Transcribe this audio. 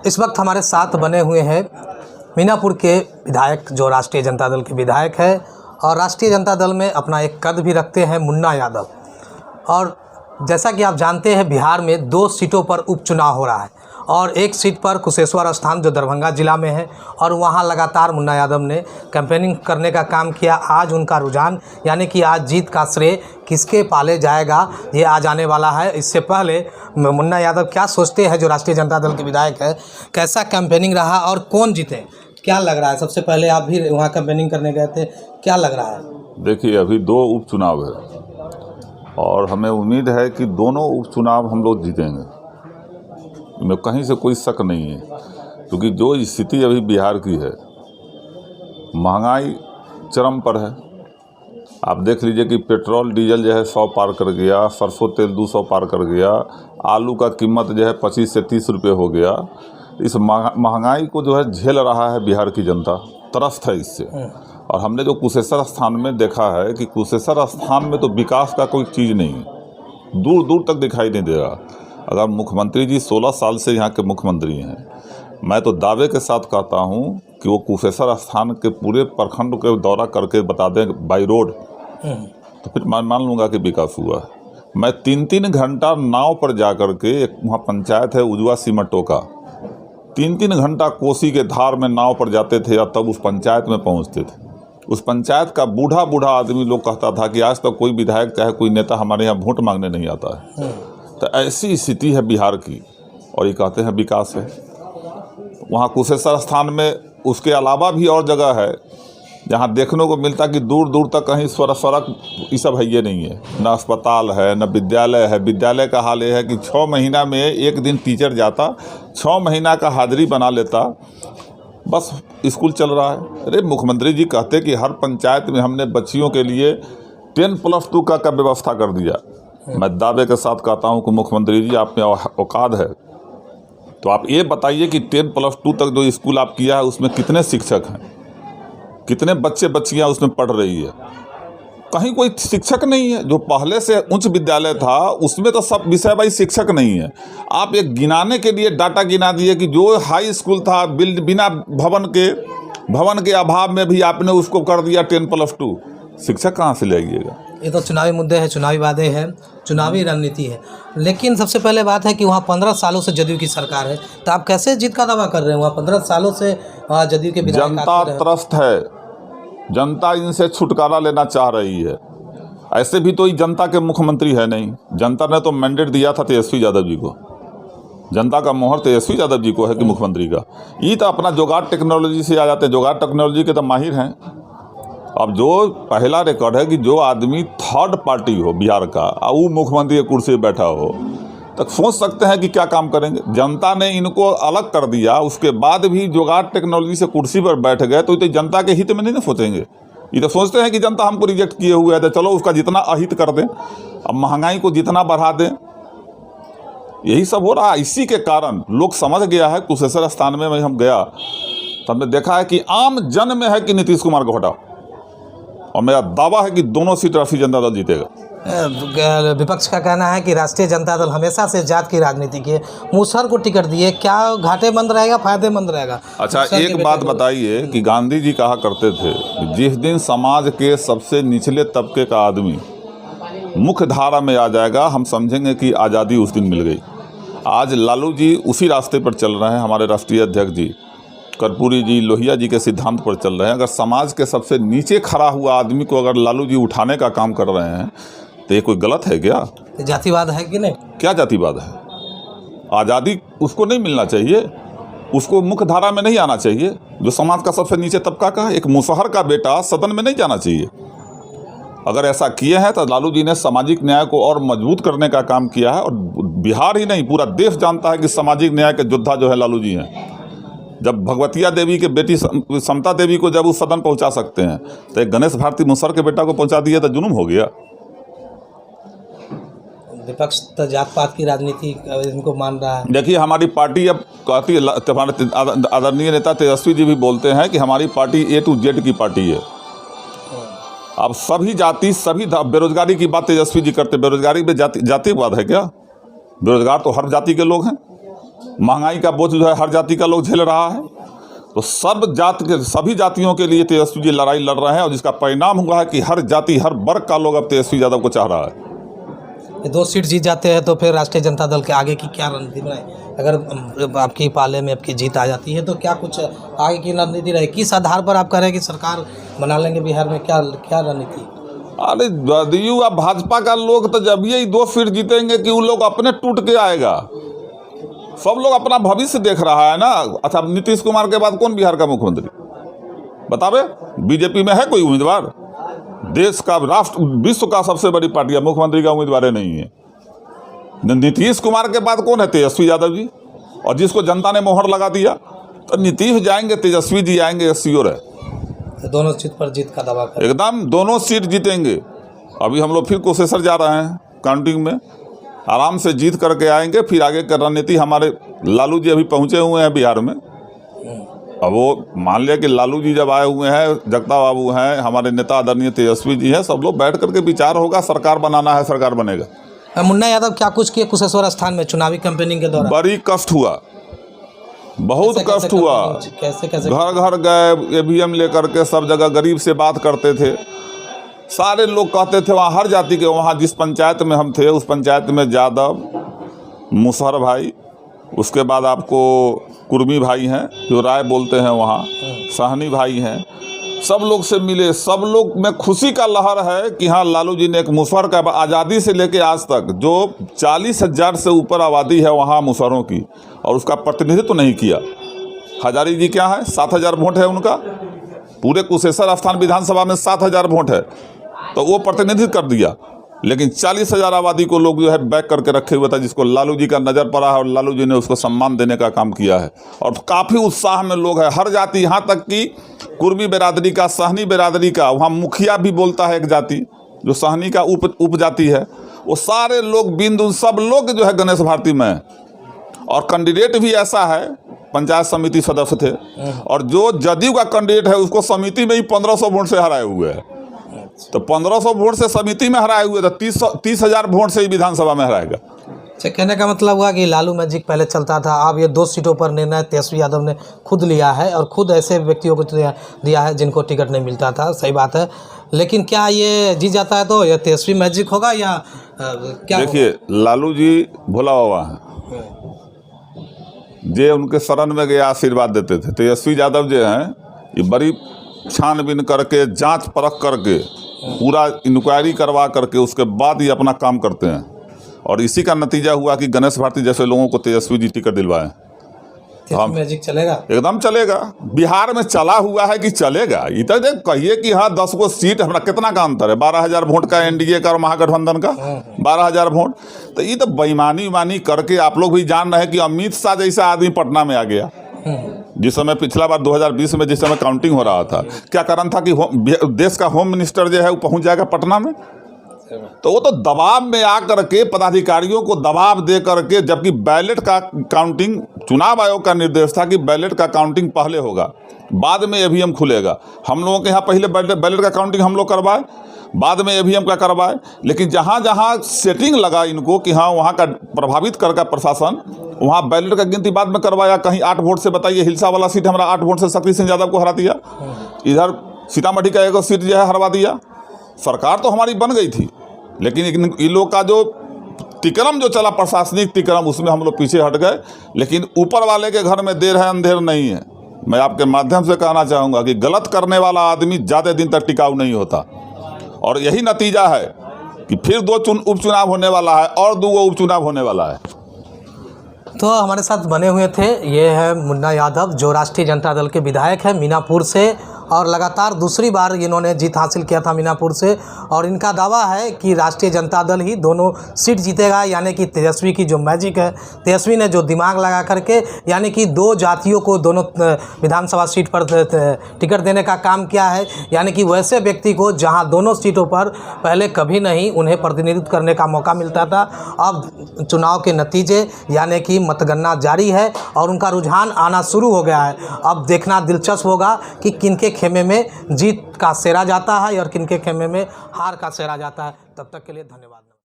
इस वक्त हमारे साथ बने हुए हैं मीनापुर के विधायक, जो राष्ट्रीय जनता दल के विधायक है और राष्ट्रीय जनता दल में अपना एक कद भी रखते हैं, मुन्ना यादव। और जैसा कि आप जानते हैं, बिहार में 2 सीटों पर उपचुनाव हो रहा है और एक सीट पर कुशेश्वर स्थान जो दरभंगा ज़िला में है, और वहां लगातार मुन्ना यादव ने कैंपेनिंग करने का काम किया। आज उनका रुझान, यानी कि आज जीत का श्रेय किसके पाले जाएगा, ये आज आने वाला है। इससे पहले मुन्ना यादव क्या सोचते हैं, जो राष्ट्रीय जनता दल के विधायक है, कैसा कैंपेनिंग रहा और कौन जीते, क्या लग रहा है? सबसे पहले आप भी वहाँ कैंपेनिंग करने गए थे, क्या लग रहा है? देखिए, अभी 2 उपचुनाव है और हमें उम्मीद है कि दोनों उपचुनाव हम लोग जीतेंगे। में कहीं से कोई शक नहीं है, क्योंकि जो स्थिति अभी बिहार की है, महंगाई चरम पर है। आप देख लीजिए कि पेट्रोल डीजल जो है 100 पार कर गया, सरसों तेल 200 पार कर गया, आलू का कीमत जो है 25 से 30 रुपये हो गया। इस महंगाई को जो है झेल रहा है बिहार की जनता, त्रस्त है इससे। और हमने जो कुशेश्वर स्थान में देखा है कि कुशेश्वर स्थान में तो विकास का कोई चीज़ नहीं है, दूर दूर तक दिखाई नहीं दे रहा। अगर मुख्यमंत्री जी 16 साल से यहाँ के मुख्यमंत्री हैं, मैं तो दावे के साथ कहता हूँ कि वो कुशेश्वर स्थान के पूरे प्रखंड के दौरा करके बता दें बाई रोड, तो फिर मैं मान लूँगा कि विकास हुआ है। मैं 3-3 घंटा नाव पर जा कर के, एक वहाँ पंचायत है उजवा सिमटोका, 3-3 घंटा कोसी के धार में नाव पर जाते थे और तब उस पंचायत में पहुँचते थे। उस पंचायत का बूढ़ा बूढ़ा आदमी लोग कहता था कि आज तक कोई विधायक चाहे कोई नेता हमारे यहाँ वोट मांगने नहीं आता है। तो ऐसी स्थिति है बिहार की, और ये कहते हैं विकास है। वहाँ कुशेश्वर स्थान में उसके अलावा भी और जगह है जहाँ देखने को मिलता कि दूर दूर तक कहीं सड़क ये सब है ये नहीं है, न अस्पताल है न विद्यालय है। विद्यालय का हाल ये है कि 6 महीना में एक दिन टीचर जाता, 6 महीना का हाजिरी बना लेता, बस स्कूल चल रहा है। अरे मुख्यमंत्री जी कहते कि हर पंचायत में हमने बच्चियों के लिए 10+2 का व्यवस्था कर दिया। मैं दावे के साथ कहता हूं कि मुख्यमंत्री जी, आप में औकात है तो आप ये बताइए कि 10+2 तक जो स्कूल आप किया है उसमें कितने शिक्षक हैं, कितने बच्चे बच्चियां उसमें पढ़ रही है? कहीं कोई शिक्षक नहीं है। जो पहले से उच्च विद्यालय था उसमें तो सब विषय वाइज शिक्षक नहीं है। आप एक गिनाने के लिए डाटा गिना दिए कि जो हाई स्कूल था बिना भवन के अभाव में भी आपने उसको कर दिया 10+2। शिक्षक कहाँ से ले आइएगा? ये तो चुनावी मुद्दे हैं, चुनावी वादे हैं, चुनावी रणनीति है। लेकिन सबसे पहले बात है कि वहाँ 15 सालों से जदयू की सरकार है, तो आप कैसे जीत का दावा कर रहे हैं? वहाँ 15 सालों से जदयू के विधायक, जनता त्रस्त है, जनता इनसे छुटकारा लेना चाह रही है। ऐसे भी तो ये जनता के मुख्यमंत्री है नहीं। जनता ने तो मैंडेट दिया था तेजस्वी यादव जी को, जनता का मोहर तेजस्वी यादव जी को है कि मुख्यमंत्री का। ये तो अपना जुगाड़ टेक्नोलॉजी से आ जाते हैं, जुगाड़ टेक्नोलॉजी के तो माहिर हैं। अब जो पहला रिकॉर्ड है कि जो आदमी थर्ड पार्टी हो बिहार का और वो मुख्यमंत्री की कुर्सी पर बैठा हो, तक सोच सकते हैं कि क्या काम करेंगे। जनता ने इनको अलग कर दिया, उसके बाद भी जुगाड़ टेक्नोलॉजी से कुर्सी पर बैठ गए, तो ये जनता के हित में नहीं ना सोचेंगे। ये तो सोचते हैं कि जनता हमको रिजेक्ट किए हुए है, तो चलो उसका जितना अहित कर दें, अब महंगाई को जितना बढ़ा दें। यही सब हो रहा है। इसी के कारण लोग समझ गया है। कुशेश्वर स्थान में हम गया तो हमने देखा है कि आम जन में है कि नीतीश कुमार को हटाओ, और मेरा दावा है कि दोनों सीट राष्ट्रीय जनता दल जीतेगा। विपक्ष का कहना है कि राष्ट्रीय जनता दल हमेशा से जात की राजनीति की, मूसर को टिकट दिए, क्या घाटेमंद रहेगा फायदेमंद रहेगा? अच्छा, एक बात बताइए कि गांधी जी कहा करते थे कि जिस दिन समाज के सबसे निचले तबके का आदमी मुख्य धारा में आ जाएगा, हम समझेंगे कि आज़ादी उस दिन मिल गई। आज लालू जी उसी रास्ते पर चल रहे हैं। हमारे राष्ट्रीय अध्यक्ष जी, कर्पूरी जी, लोहिया जी के सिद्धांत पर चल रहे हैं। अगर समाज के सबसे नीचे खड़ा हुआ आदमी को अगर लालू जी उठाने का काम कर रहे हैं, तो ये कोई गलत है क्या? जातिवाद है कि नहीं? क्या जातिवाद है? आज़ादी उसको नहीं मिलना चाहिए, उसको मुख्य धारा में नहीं आना चाहिए। जो समाज का सबसे नीचे तबका का एक मुसहर का बेटा सदन में नहीं जाना चाहिए। अगर ऐसा किए हैं तो लालू जी ने सामाजिक न्याय को और मजबूत करने का काम किया है। और बिहार ही नहीं, पूरा देश जानता है कि सामाजिक न्याय के योद्धा जो है लालू जी हैं। जब भगवतिया देवी के बेटी समता देवी को जब उस सदन पहुंचा सकते हैं, तो एक गणेश भारती मुसहर के बेटा को पहुंचा दिया तो जुनून हो गया। विपक्ष तो जात पात की राजनीति इनको मान रहा है। देखिए, हमारी पार्टी अब कहती है, आदरणीय नेता तेजस्वी जी भी बोलते हैं कि हमारी पार्टी A to Z की पार्टी है। अब सभी जाति, सभी बेरोजगारी की बात तेजस्वी जी करते। बेरोजगारी में जातिवाद है क्या? बेरोजगार तो हर जाति के लोग हैं। महंगाई का बोझ जो है हर जाति का लोग झेल रहा है। तो सभी जातियों के लिए तेजस्वी जी लड़ाई लड़ रहे हैं और जिसका परिणाम हुआ है कि हर जाति हर वर्ग का लोग अब तेजस्वी यादव को चाह रहा है। ये 2 सीट जीत जाते हैं तो फिर राष्ट्रीय जनता दल के आगे की क्या रणनीति बनाए? अगर आपकी पाले में आपकी जीत आ जाती है तो क्या कुछ आगे की रणनीति रहे? किस आधार पर आप कह रहे हैं कि सरकार बना लेंगे बिहार में? क्या रणनीति? अरे जदयू या भाजपा का लोग तो जब यही 2 सीट जीतेंगे कि उन लोग अपने टूट के आएगा। सब लोग अपना भविष्य देख रहा है ना। अच्छा, नीतीश कुमार के बाद कौन बिहार का मुख्यमंत्री बतावे? बीजेपी में है कोई उम्मीदवार? देश का राष्ट्र विश्व का सबसे बड़ी पार्टी है, मुख्यमंत्री का उम्मीदवार नहीं है। नीतीश कुमार के बाद कौन है? तेजस्वी यादव जी। और जिसको जनता ने मोहर लगा दिया, तो नीतीश जाएंगे, तेजस्वी जी आएंगे, श्योर है। तो दोनों सीट पर जीत का दावा करें? एकदम दोनों सीट जीतेंगे। अभी हम लोग फिर कुशेश्वर जा रहे हैं, काउंटिंग में आराम से जीत करके आएंगे। फिर आगे की रणनीति हमारे लालू जी अभी पहुंचे हुए हैं बिहार में। अब वो मान लिया कि लालू जी जब आए हुए हैं, जगता बाबू हैं, हमारे नेता आदरणीय तेजस्वी जी हैं, सब लोग बैठ करके विचार होगा, सरकार बनाना है, सरकार बनेगा। मुन्ना यादव क्या कुछ किए कुशेश्वर स्थान में चुनावी कैंपेनिंग के दौरान? बड़ी कष्ट हुआ, बहुत कष्ट हुआ। कैसे घर घर गए, EVM लेकर के सब जगह गरीब से बात करते थे। सारे लोग कहते थे वहाँ हर जाति के, वहाँ जिस पंचायत में हम थे उस पंचायत में यादव, मुसहर भाई, उसके बाद आपको कुर्मी भाई हैं जो राय बोलते हैं, वहाँ साहनी भाई हैं, सब लोग से मिले। सब लोग में खुशी का लहर है कि हाँ, लालू जी ने एक मुसहर का आज़ादी से लेके आज तक जो 40,000 से ऊपर आबादी है वहाँ मुसहरों की, और उसका प्रतिनिधित्व नहीं किया। हजारी जी क्या है, 7,000 वोट है उनका, पूरे कुशेश्वर स्थान विधानसभा में 7,000 वोट है, तो वो प्रतिनिधित्व कर दिया। लेकिन 40,000 आबादी को लोग जो है बैक करके रखे हुए था, जिसको लालू जी का नज़र पड़ा है और लालू जी ने उसको सम्मान देने का काम किया है। और काफ़ी उत्साह में लोग हैं, हर जाति, यहाँ तक कि कुर्मी बिरादरी का, सहनी बिरादरी का, वहाँ मुखिया भी बोलता है एक जाति जो सहनी का उपजाति है, वो सारे लोग बिंदु सब लोग जो है गणेश भारती में। और कैंडिडेट भी ऐसा है, पंचायत समिति सदस्य थे, और जो जदयू का कैंडिडेट है उसको समिति में ही 1500 वोट से हराए हुए हैं। तो 1500 वोट से समिति में हराए हुए, तो 30,000 वोट से ही विधानसभा में हराएगा। अच्छा, कहने का मतलब हुआ कि लालू मैजिक पहले चलता था, अब ये 2 सीटों पर निर्णय तेजस्वी यादव ने खुद लिया है और खुद ऐसे व्यक्तियों को दिया है जिनको टिकट नहीं मिलता था। सही बात है, लेकिन क्या ये जीत जाता है तो ये तेजस्वी मैजिक होगा या क्या? देखिए, लालू जी भोला बाबा हैं, जे उनके शरण में गए आशीर्वाद देते थे। तेजस्वी यादव जो हैं, ये बड़ी छानबीन करके, जांच परख करके, पूरा इंक्वायरी करवा करके उसके बाद ही अपना काम करते हैं। और इसी का नतीजा हुआ कि गणेश भारती जैसे लोगों को तेजस्वी जी टिकट दिलवाएं। हम मैजिक चलेगा, एकदम चलेगा। बिहार में चला हुआ है कि चलेगा। इधर कहिए कि हाँ 10 गो सीट, हमारा कितना का अंतर है, 12,000 वोट का एनडीए का और महागठबंधन का 12,000 वोट। तो ये तो बेईमानी करके आप लोग भी जान रहे हैं कि अमित शाह जैसा आदमी पटना में आ गया। जिस समय पिछला बार 2020 में जिस समय काउंटिंग हो रहा था, क्या कारण था कि देश का होम मिनिस्टर जो है वो पहुंच जाएगा पटना में। तो वो तो दबाव में आकर के पदाधिकारियों को दबाव दे करके, जबकि बैलेट का काउंटिंग, चुनाव आयोग का निर्देश था कि बैलेट का काउंटिंग पहले होगा, बाद में EVM खुलेगा। हम लोगों के यहाँ पहले बैलेट का काउंटिंग हम लोग करवाए, बाद में EVM का करवाए। लेकिन जहाँ जहाँ सेटिंग लगा इनको कि हाँ वहाँ का प्रभावित करके प्रशासन, वहाँ बैलेट का गिनती बाद में करवाया। कहीं 8 वोट से, बताइए, हिलसा वाला सीट हमारा 8 वोट से शक्ति सिंह यादव को हरा दिया। इधर सीतामढ़ी का 1 सीट जो है हरवा दिया। सरकार तो हमारी बन गई थी, लेकिन इन लोग का जो तिक्रम जो चला, प्रशासनिक तिक्रम, उसमें हम लोग पीछे हट गए। लेकिन ऊपर वाले के घर में देर है अंधेर नहीं है। मैं आपके माध्यम से कहना चाहूँगा कि गलत करने वाला आदमी ज़्यादा दिन तक टिकाऊ नहीं होता। और यही नतीजा है कि फिर 2 उपचुनाव होने वाला है और 2 उपचुनाव होने वाला है। तो हमारे साथ बने हुए थे, ये है मुन्ना यादव जो राष्ट्रीय जनता दल के विधायक हैं मीनापुर से, और लगातार दूसरी बार इन्होंने जीत हासिल किया था मीनापुर से। और इनका दावा है कि राष्ट्रीय जनता दल ही दोनों सीट जीतेगा, यानी कि तेजस्वी की जो मैजिक है, तेजस्वी ने जो दिमाग लगा करके, यानी कि 2 जातियों को दोनों विधानसभा सीट पर टिकट देने का काम किया है। यानी कि वैसे व्यक्ति को जहां दोनों सीटों पर पहले कभी नहीं उन्हें प्रतिनिधित्व करने का मौका मिलता था, अब चुनाव के नतीजे यानी कि मतगणना जारी है और उनका रुझान आना शुरू हो गया है। अब देखना दिलचस्प होगा कि किनके खेमे में जीत का सेहरा जाता है और किनके खेमे में हार का सेहरा जाता है। तब तक के लिए धन्यवाद।